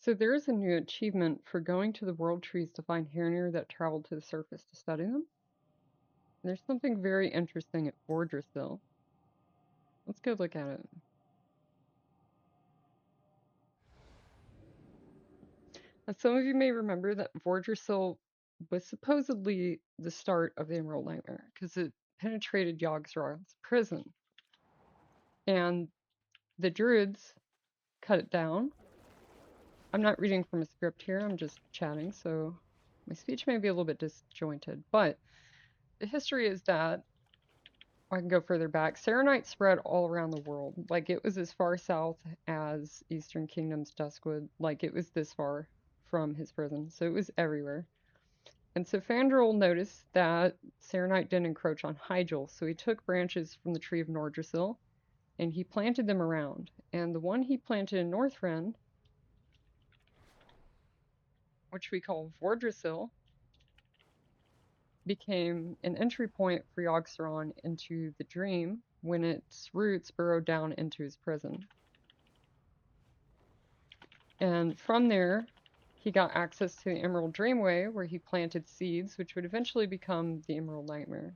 So there is a new achievement for going to the world trees to find Hairnir that traveled to the surface to study them. There's something very interesting at Vordrassil. Let's go look at it. As some of you may remember that Vordrassil was supposedly the start of the Emerald Nightmare because it penetrated Yogg-Saron's prison. And the druids cut it down. I'm not reading from a script here, I'm just chatting, so my speech may be a little bit disjointed. But the history is that I can go further back. Serenite spread all around the world. Like it was as far south as Eastern Kingdom's Duskwood. Like it was this far from his prison. So it was everywhere. And so Fandral noticed that Serenite didn't encroach on Hyjal. So he took branches from the tree of Nordrassil and he planted them around. And the one he planted in Northrend, which we call Vordrassil, became an entry point for Yogg-Saron into the dream when its roots burrowed down into his prison. And from there, he got access to the Emerald Dreamway, where he planted seeds, which would eventually become the Emerald Nightmare,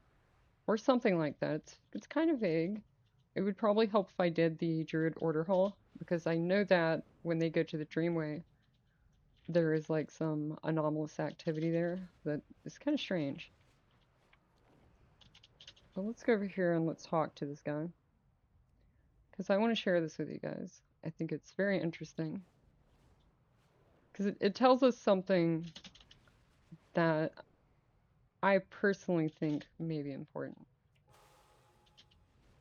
or something like that. It's kind of vague. It would probably help if I did the Druid Order Hall, because I know that when they go to the Dreamway, there is like some anomalous activity there that is kind of strange. But let's go over here and let's talk to this guy, because I want to share this with you guys. I think it's very interesting, because it tells us something that I personally think may be important.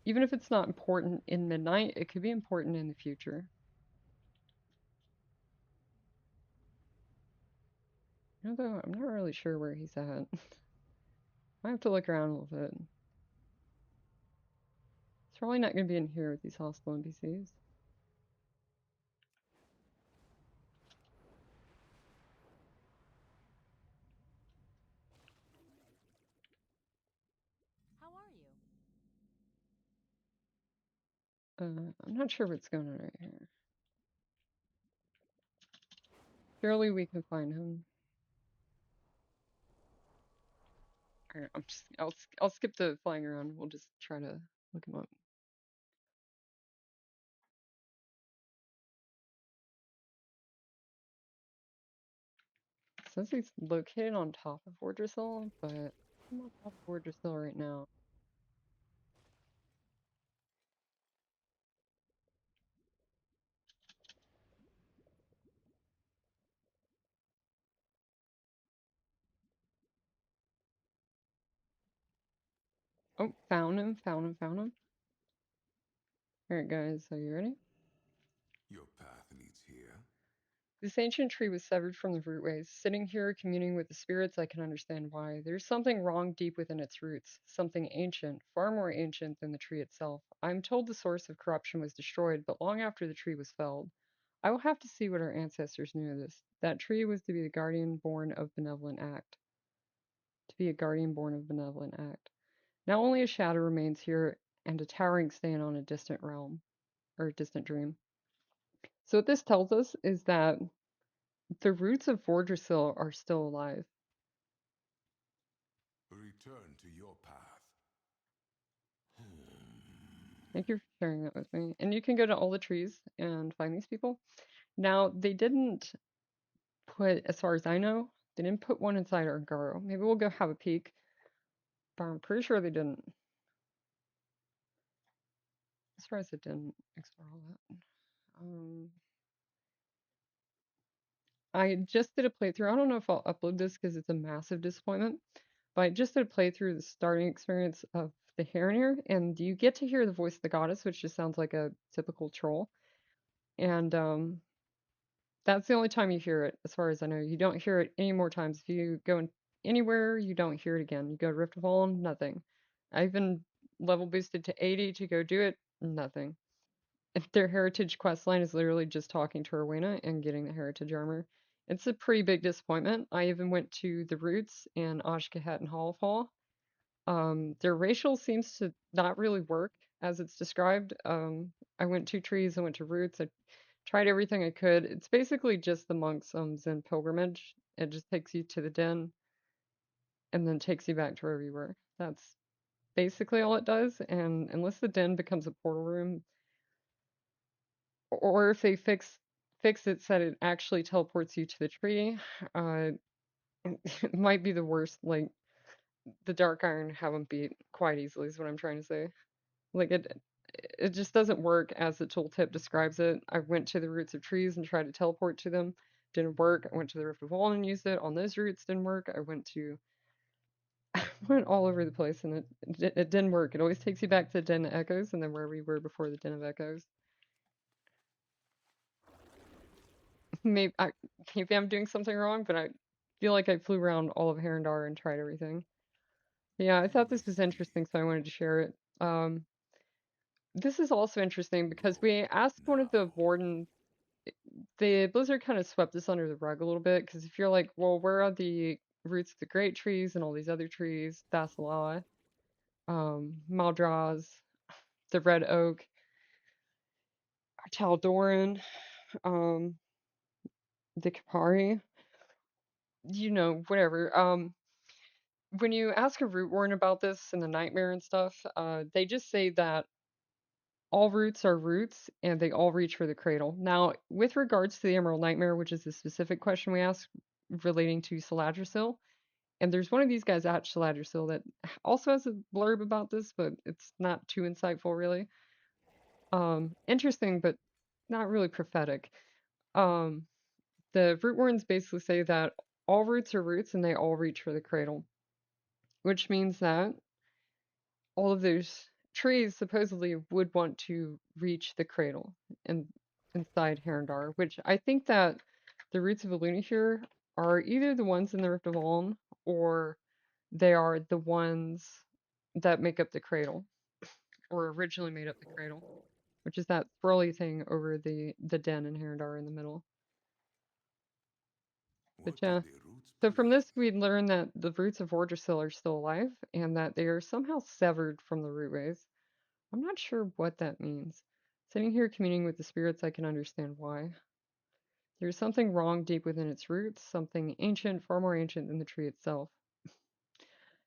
Even if it's not important in midnight, it could be important in the future. Although I'm not really sure where he's at. I have to look around a little bit. It's probably not going to be in here with these hostile NPCs. How are you? I'm not sure what's going on right here. Surely we can find him. Alright, I'll skip the flying around. We'll just try to look him up. It says he's located on top of Vordrassil, but I'm on top of Vordrassil right now. Oh, found him, found him, found him. Alright guys, are you ready? Your path leads here. This ancient tree was severed from the rootways. Sitting here communing with the spirits, I can understand why. There's something wrong deep within its roots, something ancient, far more ancient than the tree itself. I'm told the source of corruption was destroyed, but long after the tree was felled. I will have to see what our ancestors knew of this. That tree was to be the guardian born of benevolent act. To be a guardian born of benevolent act. Now only a shadow remains here and a towering stand on a distant realm, or a distant dream. So what this tells us is that the roots of Vordrassil are still alive. Return to your path. Thank you for sharing that with me. And you can go to all the trees and find these people. Now, they didn't put, as far as I know, they didn't put one inside Argaro. Maybe we'll go have a peek, but I'm pretty sure they didn't. As far as it didn't explore all that. I just did a playthrough. I don't know if I'll upload this because it's a massive disappointment, but I just did a playthrough, the starting experience of the Hairnir, and you get to hear the voice of the goddess, which just sounds like a typical troll. And that's the only time you hear it, as far as I know. You don't hear it any more times. If you go in anywhere, you don't hear it again. You go to Rift of Fallen, nothing. I even level boosted to 80 to go do it, nothing. Their heritage quest line is literally just talking to Rowena and getting the heritage armor. It's a pretty big disappointment. I even went to the Roots and Ashkahet and Hall of Hall. Their racial seems to not really work as it's described. I went 2 trees, I went to Roots. I Tried everything I could. It's basically just the monk's Zen pilgrimage. It just takes you to the den and then takes you back to wherever you were. That's basically all it does. And unless the den becomes a portal room, or if they fix it so that it actually teleports you to the tree, uh, it might be the worst. Like the Dark Iron haven't beat quite easily is what I'm trying to say. Like it just doesn't work as the tooltip describes it. I went to the roots of trees and tried to teleport to them. Didn't work. I went to the Rift of Wall and used it on those roots. Didn't work. I went to went all over the place and it didn't work. It always takes you back to the Den of Echoes and then where we were before the Den of Echoes. Maybe maybe I'm doing something wrong, but I feel like I flew around all of Herondar and tried everything. Yeah, I You thought may this was speak interesting, so I wanted to share it. This is also interesting because we asked one of the now. Warden. The Blizzard kind of swept this under the rug a little bit because if you're like, well, where are the roots of the great trees and all these other trees, Basilaw, Maldraz, the red oak, Taldoran, um, the Kapari, whatever. When you ask a root warden about this and the nightmare and stuff, they just say that all roots are roots and they all reach for the cradle. Now, with regards to the Emerald Nightmare, which is the specific question we asked relating to Saladrassil, and there's one of these guys at Saladrassil that also has a blurb about this, but it's not too insightful really. Interesting, but not really prophetic. Um, the root wardens basically say that all roots are roots and they all reach for the cradle, which means that all of those trees supposedly would want to reach the cradle in, inside Herondar, which I think that the roots of Illunature are either the ones in the Rift of Olm or they are the ones that make up the cradle or originally made up the cradle, which is that swirly thing over the den in Herondar in the middle. But What yeah. did the roots So from believe? this, we learn that the roots of Vordrassil are still alive and that they are somehow severed from the rootways. I'm not sure what that means. Sitting here communing with the spirits, I can understand why. There's something wrong deep within its roots, something ancient, far more ancient than the tree itself.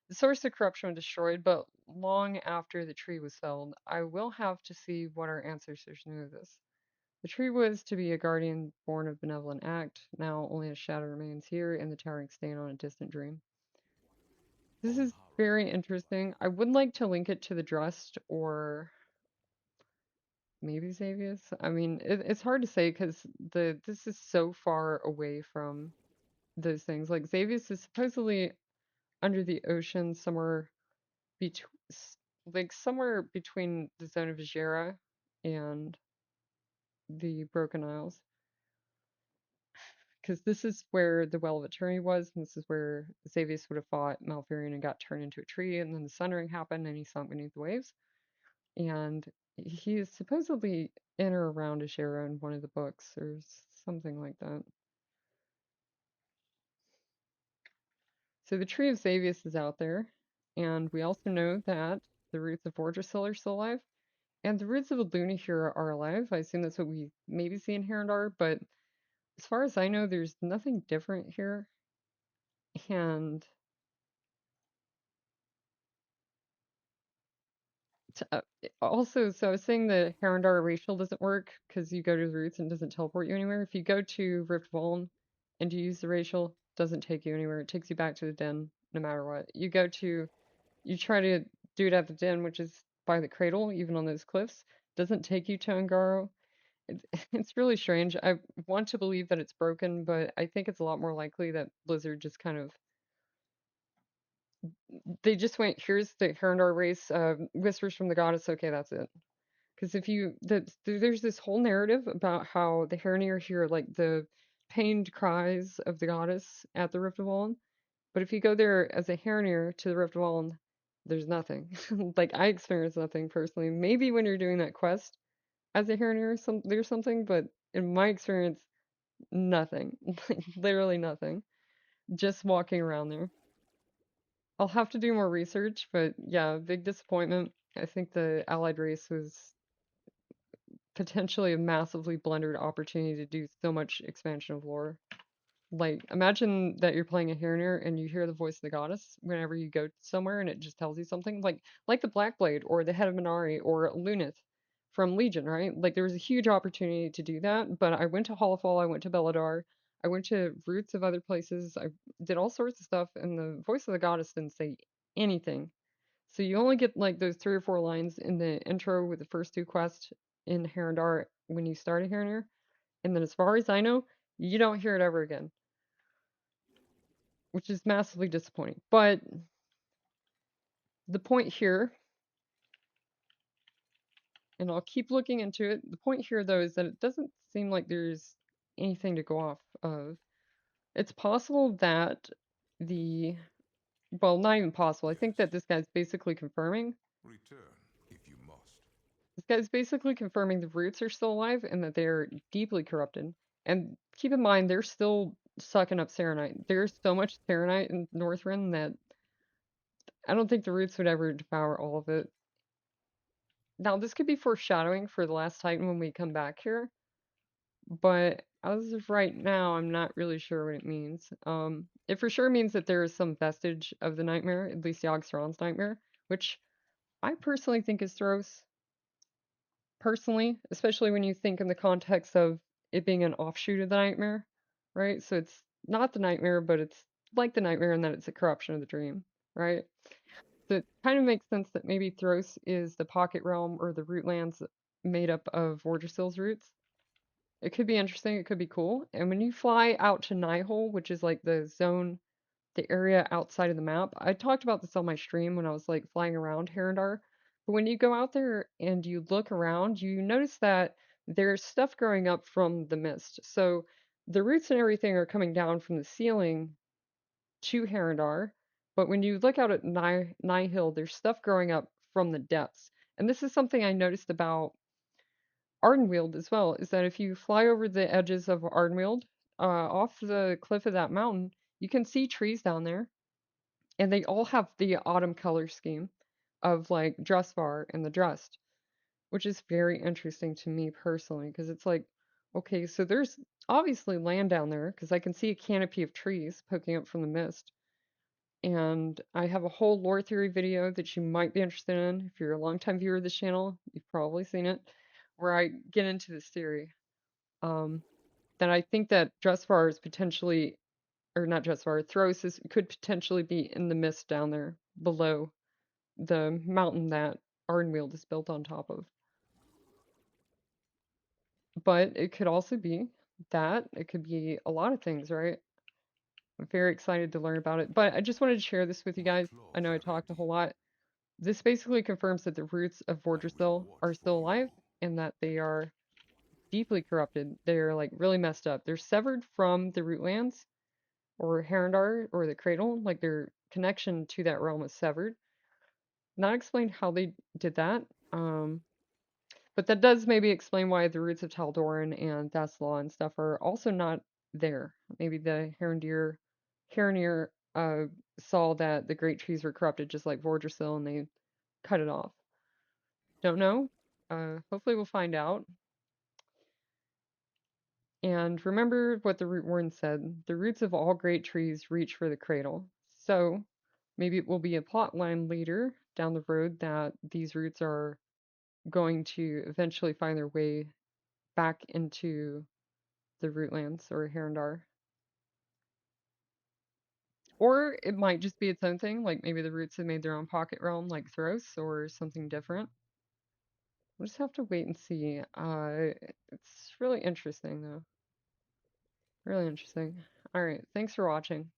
The source of corruption was destroyed, but long after the tree was felled, I will have to see what our ancestors knew of this. The tree was to be a guardian born of benevolent act. Now only a shadow remains here and the towering stain on a distant dream. This is very interesting. I would like to link it to the Drust or maybe Xavius. I mean, it's hard to say because this is so far away from those things. Like Xavius is supposedly under the ocean somewhere between, like somewhere between the zone of Jera and the Broken Isles. Because this is where the Well of Eternity was, and this is where Xavius would have fought Malfurion and got turned into a tree, and then the Sundering happened, and he sunk beneath the waves. And he is supposedly in or around Ashera in one of the books, or something like that. So the Tree of Xavius is out there, and we also know that the roots of Vordrassil are still alive, and the roots of Lunahira are alive. I assume that's what we maybe see in Herondar, but as far as I know, there's nothing different here. And also, so I was saying that Herondar Erasal doesn't work because you go to the roots and it doesn't teleport you anywhere. If you go to Rift Voln and you use the Erasal, it doesn't take you anywhere. It takes you back to the den no matter what. You try to do it at the den, which is by the cradle, even on those cliffs. Doesn't take you to Ungaro. It's really strange. I want to believe that it's broken, but I think it's a lot more likely that Blizzard just kind of they just went, here's the Herondar race, whispers from the goddess. Okay, that's it. Because if you there's this whole narrative about how the Heronir hear like the pained cries of the goddess at the Rift of Olm, but if you go there as a Heronir to the Rift of Olm, there's nothing. Like I experienced nothing personally. Maybe when you're doing that quest as a Heronir, there's something, but in my experience, nothing. Like literally nothing. Just walking around there. I'll have to do more research, but yeah, big disappointment. I think the allied race was potentially a massively blundered opportunity to do so much expansion of lore. Like, imagine that you're playing a Heronir and you hear the voice of the goddess whenever you go somewhere and it just tells you something. Like the Blackblade or the Head of Minari or Lunith from Legion, right? Like there was a huge opportunity to do that, but I went to Hollowfall, I went to Belladar, I went to roots of other places, I did all sorts of stuff, and the voice of the goddess didn't say anything. So you only get like those 3 or 4 lines in the intro with the first 2 quests in Herondar when you start a Heronir, and then as far as I know, you don't hear it ever again, which is massively disappointing. But the point here, and I'll keep looking into it, the point here though is that it doesn't seem like there's anything to go off of. It's possible that the, well, not even possible. I think Yes. that this guy's basically confirming. Return if you must. This guy's basically confirming the roots are still alive and that they're deeply corrupted. And keep in mind, they're still sucking up Serenite. There's so much Serenite in Northrend that I don't think the roots would ever devour all of it. Now, this could be foreshadowing for the last Titan when we come back here, but as of right now, I'm not really sure what it means. It for sure means that there is some vestige of the nightmare, at least Yogg-Saron's nightmare, which I personally think is Thros, personally, especially when you think in the context of it being an offshoot of the nightmare, right? So it's not the nightmare, but it's like the nightmare in that it's a corruption of the dream, right? So it kind of makes sense that maybe Thros is the pocket realm or the root lands made up of Vordrassil's roots. It could be interesting, it could be cool. And when you fly out to Nihol, which is like the zone, the area outside of the map, I talked about this on my stream when I was like flying around Herondar. But when you go out there and you look around, you notice that there's stuff growing up from the mist. So the roots and everything are coming down from the ceiling to Herondar, but when you look out at Nihil, there's stuff growing up from the depths. And this is something I noticed about Ardenweald as well, is that if you fly over the edges of Ardenweald, off the cliff of that mountain, you can see trees down there, and they all have the autumn color scheme of like Drustvar and the Drust, which is very interesting to me personally, because it's like, okay, so there's obviously land down there, because I can see a canopy of trees poking up from the mist. And I have a whole lore theory video that you might be interested in. If you're a longtime viewer of this channel, you've probably seen it, where I get into this theory. Um, that I think that Drustvar is potentially, or not Drustvar, Thros could potentially be in the mist down there below the mountain that Ardenweald is built on top of. But it could also be that. It could be a lot of things, right? I'm very excited to learn about it. But I just wanted to share this with you My guys. I claws know I are talked a ready. whole lot. This basically confirms that the roots of I will Vordrassil watch are for still you. alive and that they are deeply corrupted. They're like really messed up. They're severed from the rootlands or Herondar or the Cradle. Like their connection to that realm is severed. Not explained how they did that. Um, but that does maybe explain why the roots of Tal'Doran and Thassalau and stuff are also not there. Maybe the Heronir saw that the great trees were corrupted just like Vordrassil and they cut it off. Don't know. Hopefully we'll find out. And remember what the root warden said. The roots of all great trees reach for the cradle. So maybe it will be a plot line later down the road that these roots are going to eventually find their way back into the Rootlands or Herondar. Or it might just be its own thing, like maybe the roots have made their own pocket realm like Thros or something different. We'll just have to wait and see. It's really interesting though. Really interesting. All right, thanks for watching.